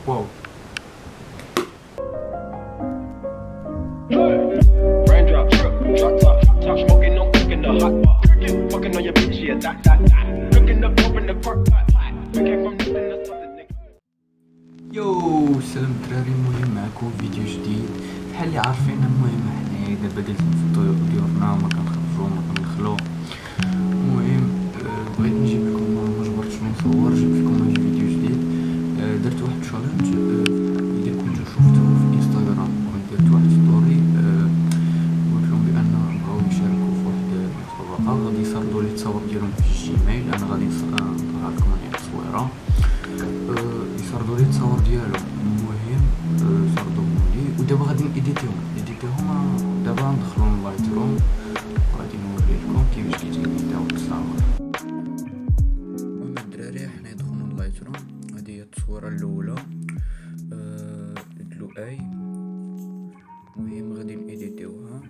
واو. Raindrop, drip, drop top, top smoking, no cooking the hot pot. Fucking on your bitch, yeah, that. Cooking up, open the crock pot. We came from nothing to something, nigga. يو سلام الدراري، المهم معكم فيديو جديد بحال اللي عارفين. المهم حنايا دابا جالسين في الطيور ديالنا، ما كنخرجو ما كندخلو. المهم بغيت نجيب لكم، ما جبرتش نصور، جبت لكم واحد فيديو جديد. درت واحد تشالنج، اذا كنتو شفتوه في انستغرام كنت درت واحد ستوري، قلت لهم بان بغاو يشاركوا في واحد المسابقه، غادي يسردوا لي التصاور ديالهم في الجيميل. انا غادي نظهر لكم هنا التصويره، يسردوا لي التصاور ديالهم. المهم سردوهم لي، ودابا غادي نديتيهم دابا ندخلو اللايت روم وغادي نوري لكم كيفاش كيتيديو التصاور. المهم الدراري حنا ندخلو اللايت روم، هذه هي التصويره الاولى، ادلو اي. المهم غادي نيديتيوها.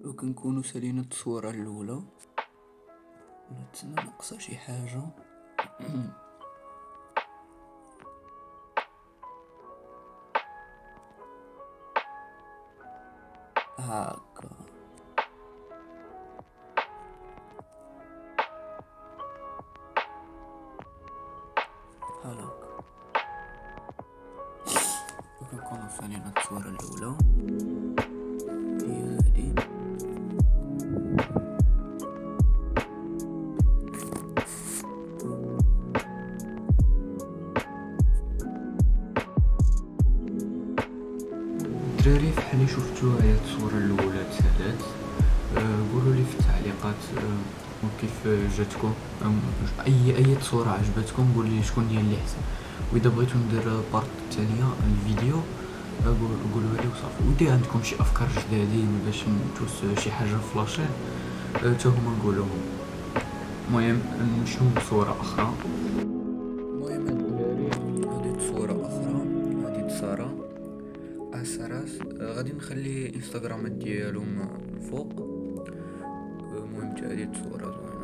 وكنكونو سالينا التصويره الاولى، ولا تسنى ناقصه شي حاجه. هاكا هاكا وكنكونو سالينا التصويره الاولى، هي هادي. الدراري فحالي شفتوها هي التصويره الاولى تسالات. قولوا لي في التعليقات كيف جاتكم، اي تصويره عجبتكم، قولوا لي شكون هي اللي احسن. واذا بغيتو ندير بارت الثانيه الفيديو قولوا لي وصافي. واذا عندكم شي افكار جدادين باش ندوز شي حاجه فلاشين حتى هما نقولوهم. المهم نشوف صوره اخرى. المهم الدراري هذه تصوره اخرى، هذه ساره اسراس. غادي نخلي انستغرامات ديالهم الفوق. المهم حتى هذه التصويره زوينه.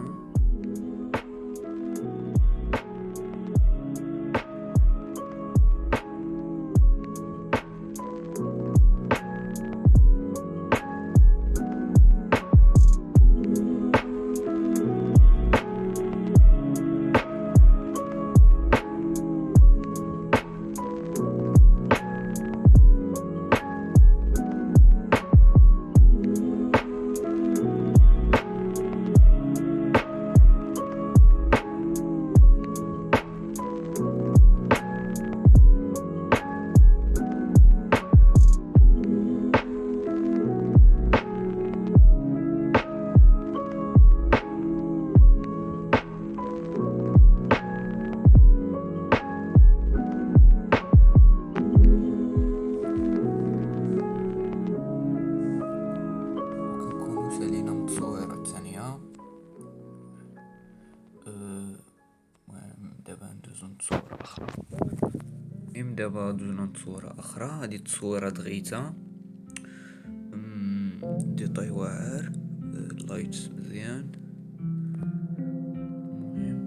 سالينا من التصويره الثانيه. دابا ندوزو لتصويره اخرى. دابا دوزنا لتصويره اخرى، هذه التصويره دغيتها، ديطاي واعر، اللايت مزيان. المهم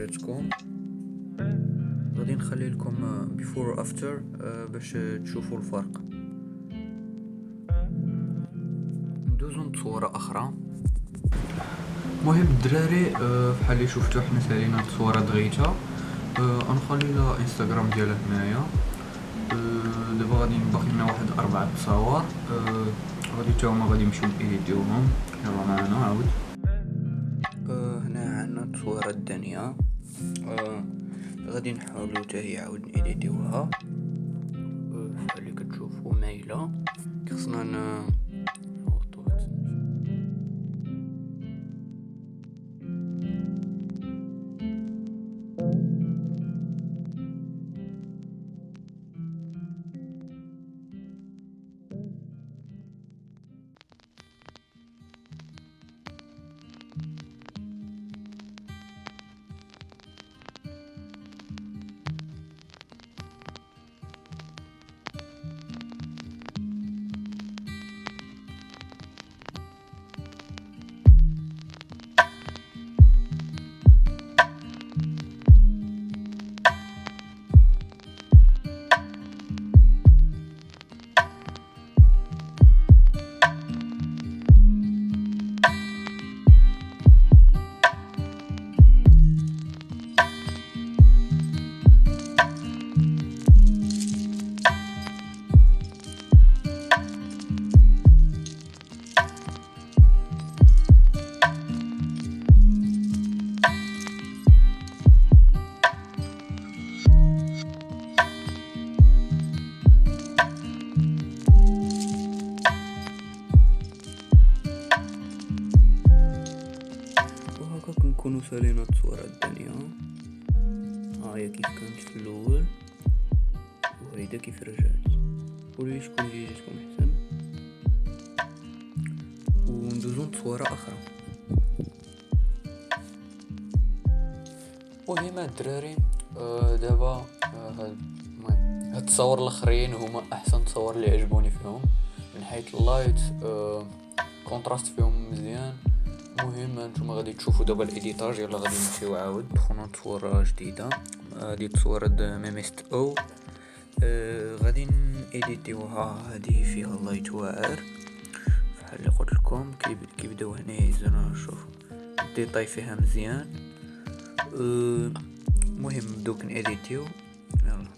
جاتكم. غادي نخلي لكم before و after باش تشوفوا الفرق. ندوزو لصورة اخرى. مهم الدراري بحال اللي شفتو حنا سالينا هاد الصورة دغيتها. غنخلي لها انستغرام ديالها هنايا. دابا غادي باقي لنا واحد 4 تصاور. غادي تا هما غادي نمشيو نيديوهم. يلا معنا عاود. هنا عندنا التصويره الثانيه. غادي نحاولوا حتى هي عاود نيديوها. بحال اللي كتشوفوا مايله. خصنا نحطوا كنكونوا سالينا التصويره الثانيه. هي كيف كانت في الاول وهيدا كيف رجعت. قولوا شكون اللي جاتكم احسن وندوزو لتصويره اخرى. مهم الدراري دابا المهم هاد التصاور الاخرين هما احسن تصاور اللي عجبوني فيهم من حيث اللايت. كونتراست فيهم مزيان. مهم نتوما غادي تشوفوا دابا الايديتاج. يلا غادي نمشيو عاود ندخلوا تصويره جديده. هذه تصويره ميميست او. غادي نيديتيوها. هذه فيها اللايت واعر بحال اللي قلت لكم. كيبداو هنا يزيدوا نشوف الديتاي فيها مزيان. مهم نبداو كنيديتيو. يلا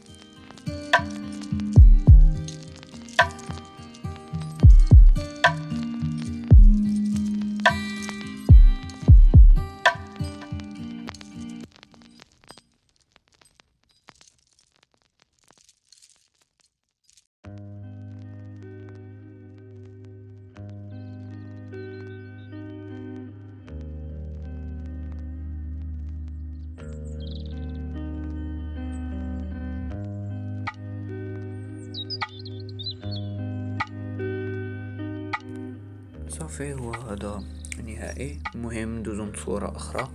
صافي هو هذا النهائي. المهم ندوزو لصورة اخرى.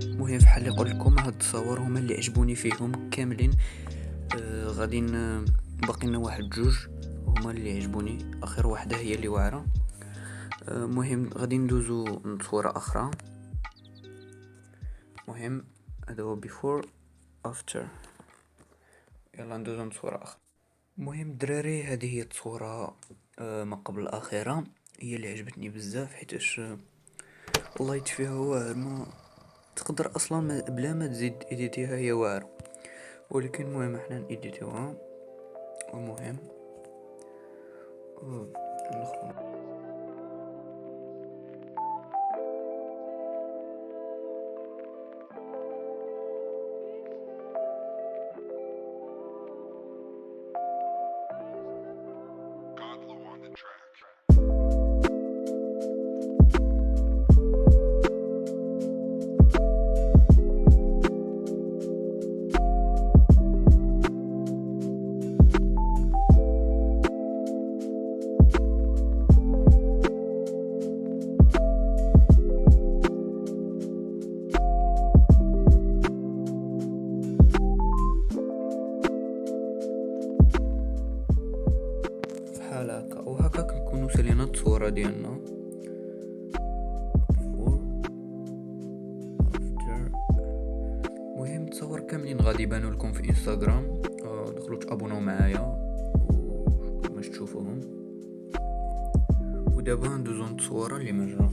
المهم بحال اللي قلت لكم هاد التصاور هما اللي عجبوني فيهم كاملين. غادي باقي لنا واحد جوج هما اللي عجبوني. اخر واحده هي اللي واعره. مهم غادي ندوزو لصورة اخرى. مهم هذا هو before after. يلا ندوزو لصورة اخرى. مهم الدراري هذه هي الصورة ما قبل الأخيرة. هي اللي عجبتني بزاف حيتاش اللايت فيها واعر. ما تقدر اصلا بلا ما تزيد ايديتيها هي واعرة. ولكن المهم احنا نيديتيوها. المهم ندخلو بحال هكا. وهكا كنكونوا سالينا التصويره ديالنا. مهم تصور كاملين غادي يبانوا لكم في انستغرام. دخلوا تابوناو معايا باش تشوفوهم. ودابا ندوزو نتصورا اللي مجرى.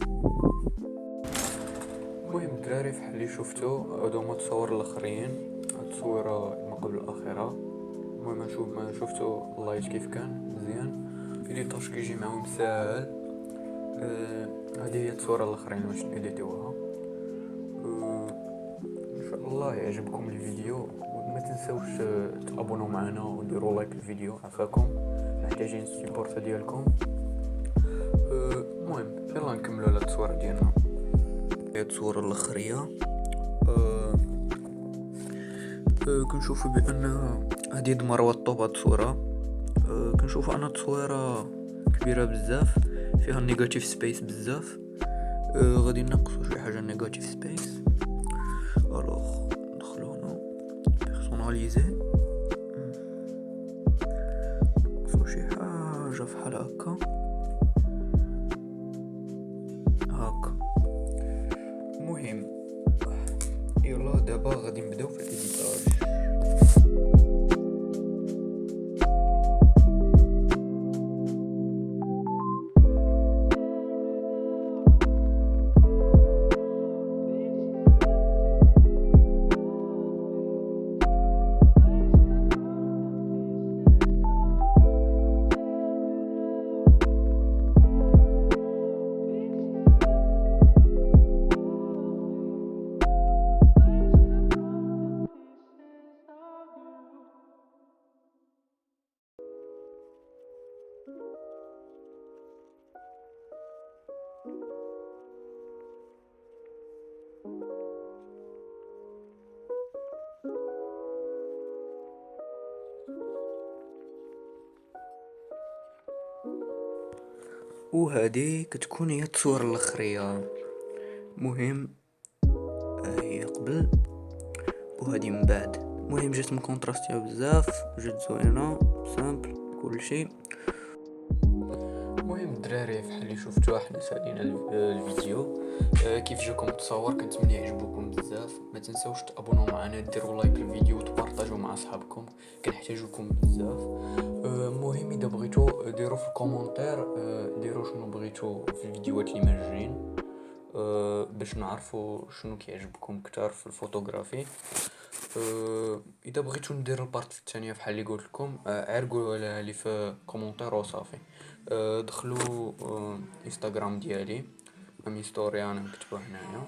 المهم الدراري فحال اللي شفتو هادو هما التصور الاخرين، هاد التصويره ما قبل الاخيره. المهم نشوف ما شفتو اللايت كيف كان مزيان، ايديطاج كيجي معاهم ساهل. هذه هي التصويره الاخرين باش نديتيوها. ان شاء الله يعجبكم الفيديو، وما تنساوش تابوناو معنا وديروا لايك الفيديو، عفاكم محتاجين السيبورت ديالكم. المهم يلا نكملوا على التصويره ديالنا. هي التصويره الاخريه. كنشوفوا بان هذه دمروه الطوب. هاد الصوره كنشوفوا ان التصويره كبيره بزاف، فيها النيجاتيف سبيس بزاف. غادي نقصوا شي حاجه نيجاتيف سبيس. الوغ ندخلوا هنا بيرسوناليزي، نقصوا شي حاجه فحال هكا هاكا. المهم يلا دابا غادي نبداو في الإديتاج. وهذه كتكون هي التصويره الاخريه. مهم هي قبل وهذه من بعد. المهم جات مكونتراستيها بزاف، جات زوينه سامبل كل شيء. المهم الدراري فحال اللي شفتوا حنا سالينا الفيديو. كيف جاكم التصاور كنتمنى يعجبكم بزاف. ما تنساوش تابوناو معنا، ديروا لايك للفيديو وتبارطاجوا مع اصحابكم، كنحتاجوكم بزاف. المهم اذا بغيتو ديروا في الكومونتير، ديروا شنو بغيتو في الفيديوهات اللي ماجين، باش نعرفوا شنو كيعجبكم كتار في الفوتوغرافي. اذا بغيتو ندير البارت الثانيه فحال اللي قلت لكم، عرقوا لي في كومونتير وصافي. دخلوا انستغرام ديالي امي ستوري انا مكتوبه هنايا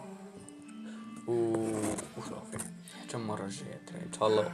وصافي. حتى المره الجايه تهلاو.